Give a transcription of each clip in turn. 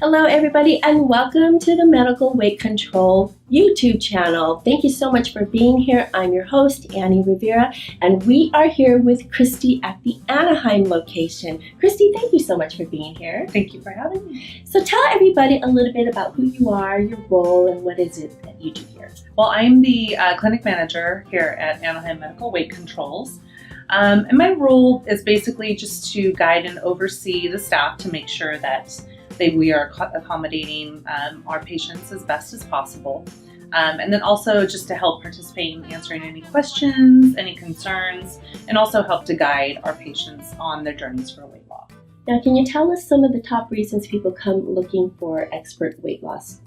Hello, everybody, and welcome to the Medical Weight Control YouTube channel. Thank you so much for being here. I'm your host, Annie Rivera, and we are here with Christy at the Anaheim location. Christy, thank you so much for being here. Thank you for having me. So tell everybody a little bit about who you are, your role, and what is it that you do here. Well, I'm the clinic manager here at Anaheim Medical Weight Controls. And my role is basically just to guide and oversee the staff to make sure that we are accommodating our patients as best as possible. And then also just to help participate in answering any questions, any concerns, and also help to guide our patients on their journeys for weight loss. Now, can you tell us some of the top reasons people come looking for expert weight loss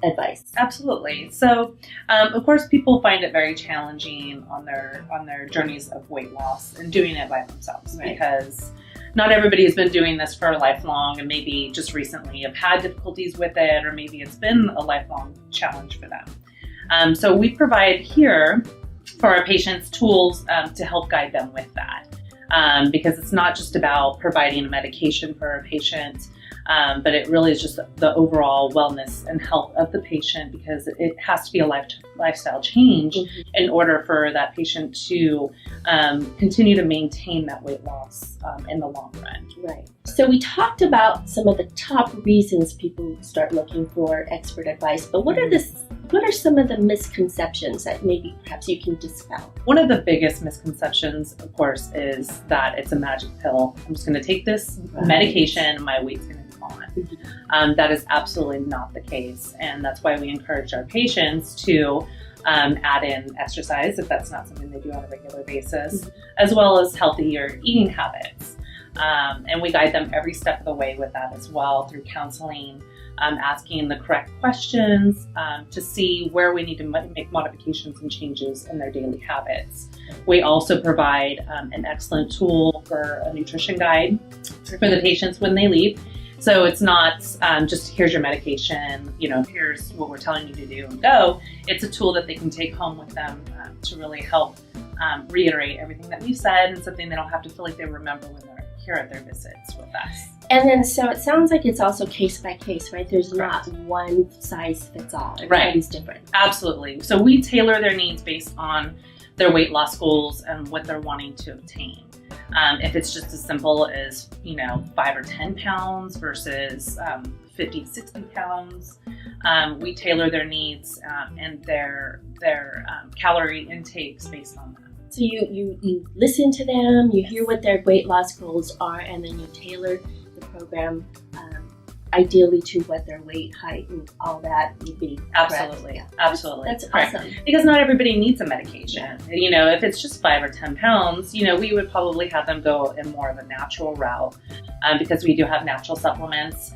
advice? Absolutely. So, of course, people find it very challenging on their journeys of weight loss and doing it by themselves, right? Because not everybody has been doing this for lifelong, and maybe just recently have had difficulties with it, or maybe it's been a lifelong challenge for them. So we provide here for our patients tools to help guide them with that, because it's not just about providing a medication for a patient, but it really is just the overall wellness and health of the patient, because it has to be a lifestyle change in order for that patient to continue to maintain that weight loss in the long run. Right. So we talked about some of the top reasons people start looking for expert advice, but what are some of the misconceptions that maybe perhaps you can dispel? One of the biggest misconceptions, of course, is that it's a magic pill. I'm just going to take this medication and my weight's going to be gone. That is absolutely not the case, and that's why we encourage our patients to add in exercise if that's not something they do on a regular basis, as well as healthier eating habits. And we guide them every step of the way with that as well, through counseling, asking the correct questions to see where we need to make modifications and changes in their daily habits. We also provide an excellent tool for a nutrition guide for the patients when they leave. So it's not just here's your medication, here's what we're telling you to do and go. It's a tool that they can take home with them to really help reiterate everything that we've said, and something they don't have to feel like they remember when they're here at their visits with us. And then, so it sounds like it's also case by case, right? There's not one size fits all. Everybody's different. Absolutely. So we tailor their needs based on their weight loss goals and what they're wanting to obtain. If it's just as simple as, 5 or 10 pounds versus 50 to 60 pounds, we tailor their needs and their calorie intakes based on that. So you listen to them, you hear what their weight loss goals are, and then you tailor the program ideally to what their weight, height, and all that would be. Absolutely. Yeah. Absolutely. That's correct. Awesome. Because not everybody needs a medication. If it's just 5 or 10 pounds, we would probably have them go in more of a natural route, because we do have natural supplements.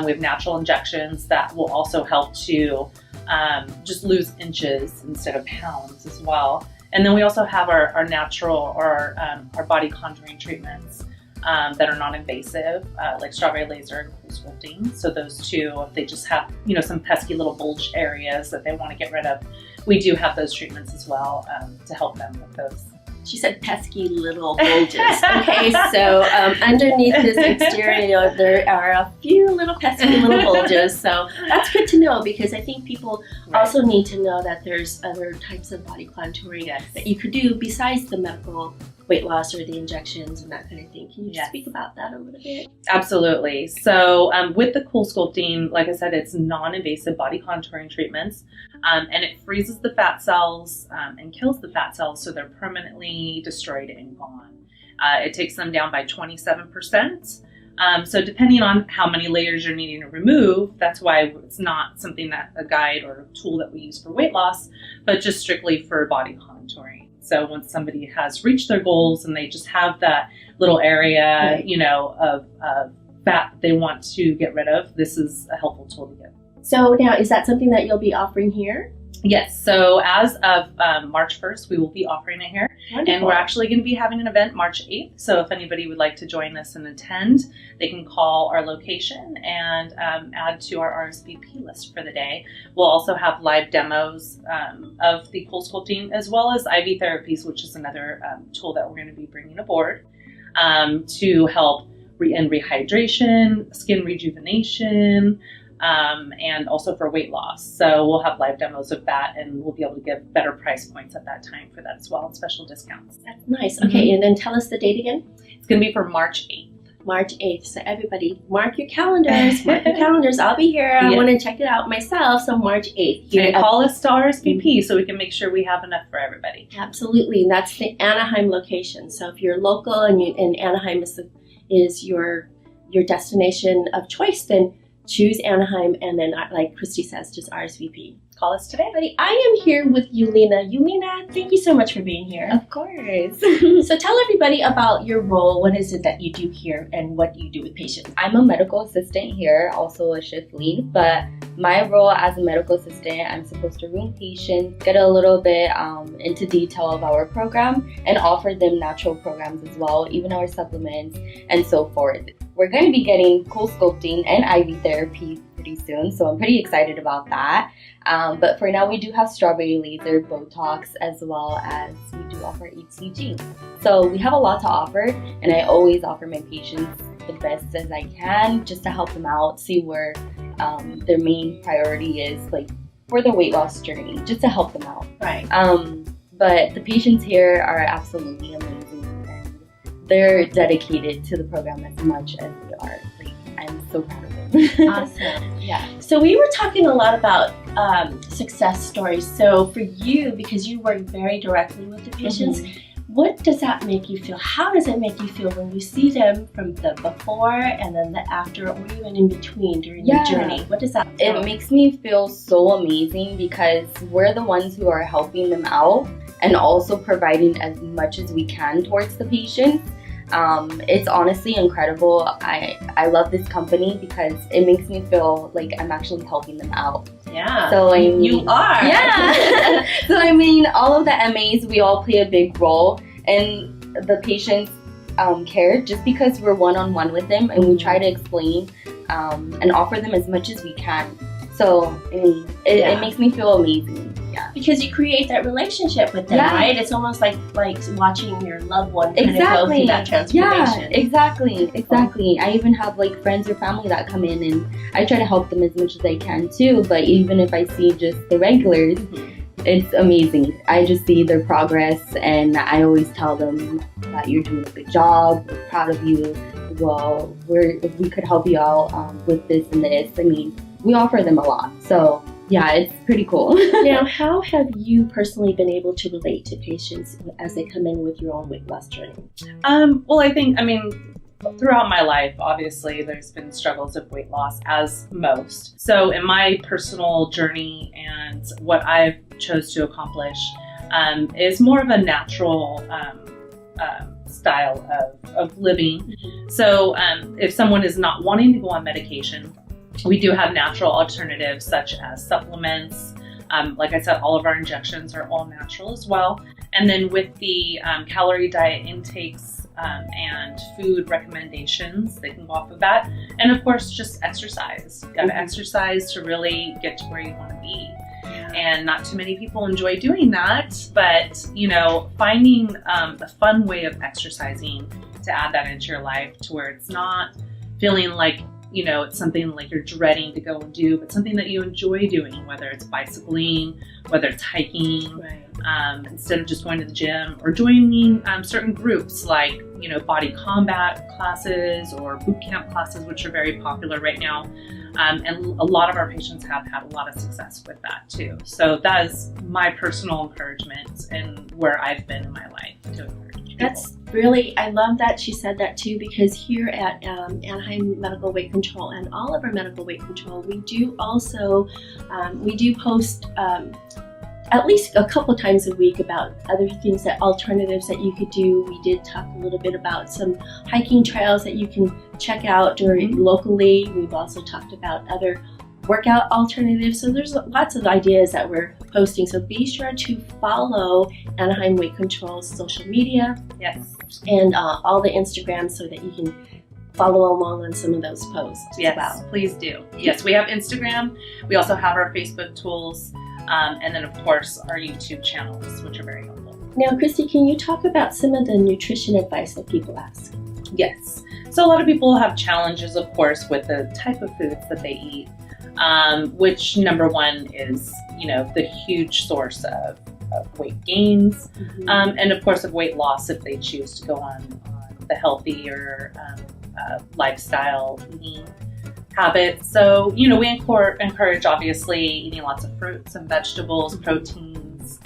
We have natural injections that will also help to just lose inches instead of pounds as well. And then we also have our natural or our body contouring treatments that are non-invasive, like strawberry laser and cool sculpting. So those two, if they just have, some pesky little bulge areas that they want to get rid of, we do have those treatments as well to help them with those. She said pesky little bulges. Okay, so underneath this exterior, there are a few little pesky little bulges. So that's good to know, because I think people also need to know that there's other types of body contouring that you could do besides the medical weight loss or the injections and that kind of thing. Can you speak about that a little bit? Absolutely. So with the cool sculpting, like I said, it's non-invasive body contouring treatments, and it freezes the fat cells and kills the fat cells, so they're permanently destroyed and gone. It takes them down by 27%. So depending on how many layers you're needing to remove, that's why it's not something that a guide or a tool that we use for weight loss, but just strictly for body contouring. So once somebody has reached their goals and they just have that little area, of fat that they want to get rid of, this is a helpful tool to get. So now, is that something that you'll be offering here? Yes. So as of March 1st, we will be offering it here. Wonderful. And we're actually going to be having an event March 8th. So if anybody would like to join us and attend, they can call our location and add to our RSVP list for the day. We'll also have live demos of the cool sculpting, as well as IV therapies, which is another tool that we're going to be bringing aboard to help and rehydration, skin rejuvenation, and also for weight loss. So we'll have live demos of that, and we'll be able to give better price points at that time for that as well, special discounts. That's nice. Okay, and then tell us the date again. It's going to be for March 8th. March 8th. So everybody, mark your calendars. Mark your calendars. I'll be here. I want to check it out myself. So March 8th. And call us to RSVP so we can make sure we have enough for everybody. Absolutely. And that's the Anaheim location. So if you're local and Anaheim is your destination of choice, then choose Anaheim, and then, like Christy says, just RSVP. Call us today. I am here with Ulina. Ulina, thank you so much for being here. Of course. So tell everybody about your role. What is it that you do here, and what do you do with patients? I'm a medical assistant here, also a shift lead, but my role as a medical assistant, I'm supposed to room patients, get a little bit into detail of our program, and offer them natural programs as well, even our supplements and so forth. We're going to be getting cool sculpting and IV therapy pretty soon, so I'm pretty excited about that. But for now, we do have strawberry laser, botox, as well as we do offer HCG. So we have a lot to offer, and I always offer my patients the best as I can, just to help them out, see where their main priority is, like for their weight loss journey, just to help them out. Right. But the patients here are absolutely amazing, and they're dedicated to the program as much as we are. Like, I'm so proud of them. Awesome. Yeah. So we were talking a lot about success stories. So for you, because you work very directly with the patients, what does that make you feel? How does it make you feel when you see them from the before and then the after, or even in between during the journey? What does that feel? It makes me feel so amazing because we're the ones who are helping them out and also providing as much as we can towards the patients. It's honestly incredible. I love this company because it makes me feel like I'm actually helping them out. Yeah. So I mean, you are. Yeah. So I mean, all of the MAs, we all play a big role, and the patients care just because we're one-on-one with them, and we try to explain and offer them as much as we can. So I mean, it makes me feel amazing. Yeah. Because you create that relationship with them, right? It's almost like watching your loved one kind of go through that transformation. Yeah, exactly. I even have like friends or family that come in, and I try to help them as much as I can too. But even if I see just the regulars, it's amazing. I just see their progress, and I always tell them that you're doing a good job. We're proud of you. Well, if we could help you out with this and this, I mean, we offer them a lot. So yeah, it's pretty cool. Now, how have you personally been able to relate to patients as they come in with your own weight loss journey? Well, I mean, throughout my life, obviously, there's been struggles of weight loss, as most. So in my personal journey and what I've chose to accomplish is more of a natural style of living. So if someone is not wanting to go on medication, we do have natural alternatives such as supplements. Like I said, all of our injections are all natural as well. And then with the calorie diet intakes and food recommendations, they can go off of that. And of course, just exercise. You gotta exercise to really get to where you wanna be. And not too many people enjoy doing that, but you know, finding a fun way of exercising to add that into your life to where it's not feeling like, you know, it's something like you're dreading to go and do, but something that you enjoy doing, whether it's bicycling, whether it's hiking, instead of just going to the gym, or joining certain groups like, you know, body combat classes or boot camp classes, which are very popular right now. And a lot of our patients have had a lot of success with that too. So that is my personal encouragement and where I've been in my life to encourage people. That's really, I love that she said that too, because here at Anaheim Medical Weight Control and all of our medical weight control, we do also, we do post at least a couple times a week about other things, that alternatives that you could do. We did talk a little bit about some hiking trails that you can check out locally. We've also talked about other workout alternatives. So there's lots of ideas that we're posting. So be sure to follow Anaheim Weight Control's social media. Yes. And all the Instagrams so that you can follow along on some of those posts. Yes, please do. Yes, we have Instagram. We also have our Facebook tools. And then, of course, our YouTube channels, which are very helpful. Now, Christy, can you talk about some of the nutrition advice that people ask? Yes. So a lot of people have challenges, of course, with the type of foods that they eat, which number one is, the huge source of weight gains, and of course of weight loss if they choose to go on the healthier lifestyle eating habits. So, we encourage obviously eating lots of fruits and vegetables, proteins,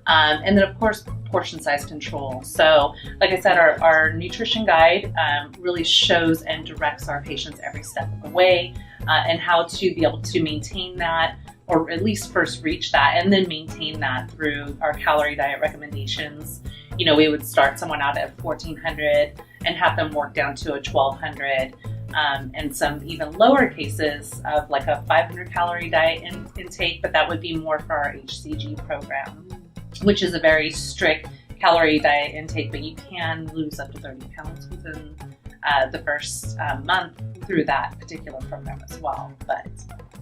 and then of course portion size control. So like I said, our nutrition guide really shows and directs our patients every step of the way, and how to be able to maintain that, or at least first reach that and then maintain that through our calorie diet recommendations. We would start someone out at 1,400 and have them work down to a 1,200, and some even lower cases of like a 500 calorie diet intake, but that would be more for our HCG program, which is a very strict calorie diet intake, but you can lose up to 30 pounds within the first month through that particular program as well. But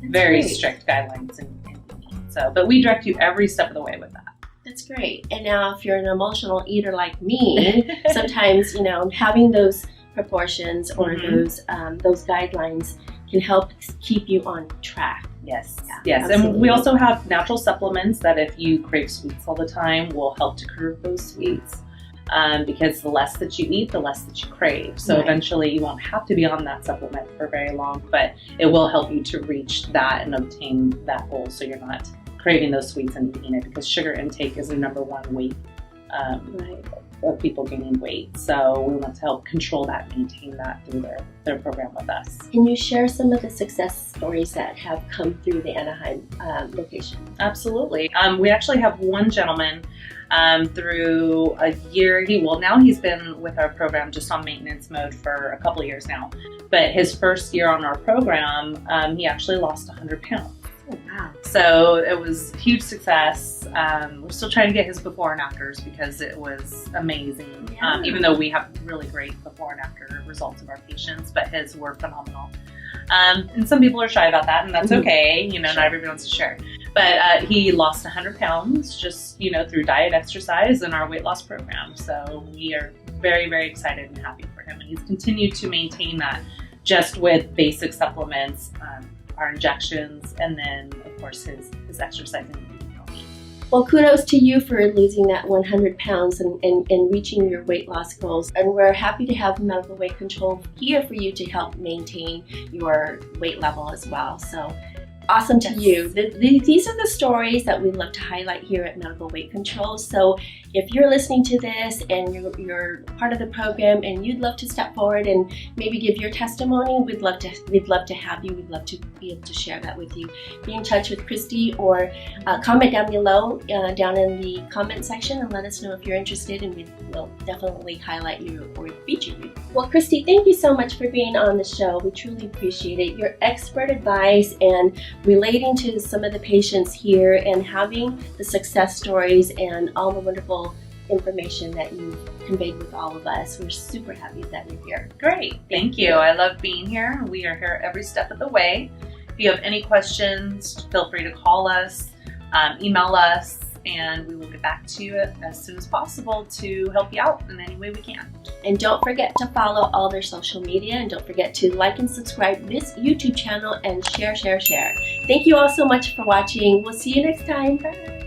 very strict guidelines in eating. But we direct you every step of the way with that. That's great. And now if you're an emotional eater like me, sometimes, having those proportions or those guidelines can help keep you on track. Yes. Yeah, yes. absolutely. And we also have natural supplements that if you crave sweets all the time will help to curb those sweets. Because the less that you eat, the less that you crave. So eventually you won't have to be on that supplement for very long, but it will help you to reach that and obtain that goal, so you're not craving those sweets and eating it, because sugar intake is the number one weight of people gaining weight. So we want to help control that, maintain that through their program with us. Can you share some of the success stories that have come through the Anaheim location? Absolutely. We actually have one gentleman through a year. Now he's been with our program just on maintenance mode for a couple of years now. But his first year on our program, he actually lost 100 pounds. Oh, wow. So it was huge success. We're still trying to get his before and afters because it was amazing. Yeah. Even though we have really great before and after results of our patients, but his were phenomenal. And some people are shy about that, and that's okay. Not everybody wants to share. But he lost 100 pounds just, through diet, exercise, and our weight loss program. So we are very, very excited and happy for him. And he's continued to maintain that just with basic supplements, our injections, and then, of course, his exercising. Well, kudos to you for losing that 100 pounds and reaching your weight loss goals. And we're happy to have Medical Weight Control here for you to help maintain your weight level as well. So awesome to you. These are the stories that we love to highlight here at Medical Weight Control. So if you're listening to this and you're part of the program and you'd love to step forward and maybe give your testimony, we'd love to have you. We'd love to be able to share that with you. Be in touch with Christy or comment down below, down in the comment section, and let us know if you're interested, and we'll definitely highlight you or feature you. Well, Christy, thank you so much for being on the show. We truly appreciate it. Your expert advice and relating to some of the patients here and having the success stories and all the wonderful information that you've conveyed with all of us. We're super happy that you're here. Great. Thank you. I love being here. We are here every step of the way. If you have any questions, feel free to call us, email us, and we will get back to you as soon as possible to help you out in any way we can. And don't forget to follow all their social media, and don't forget to like and subscribe this YouTube channel and share. Thank you all so much for watching. We'll see you next time. Bye.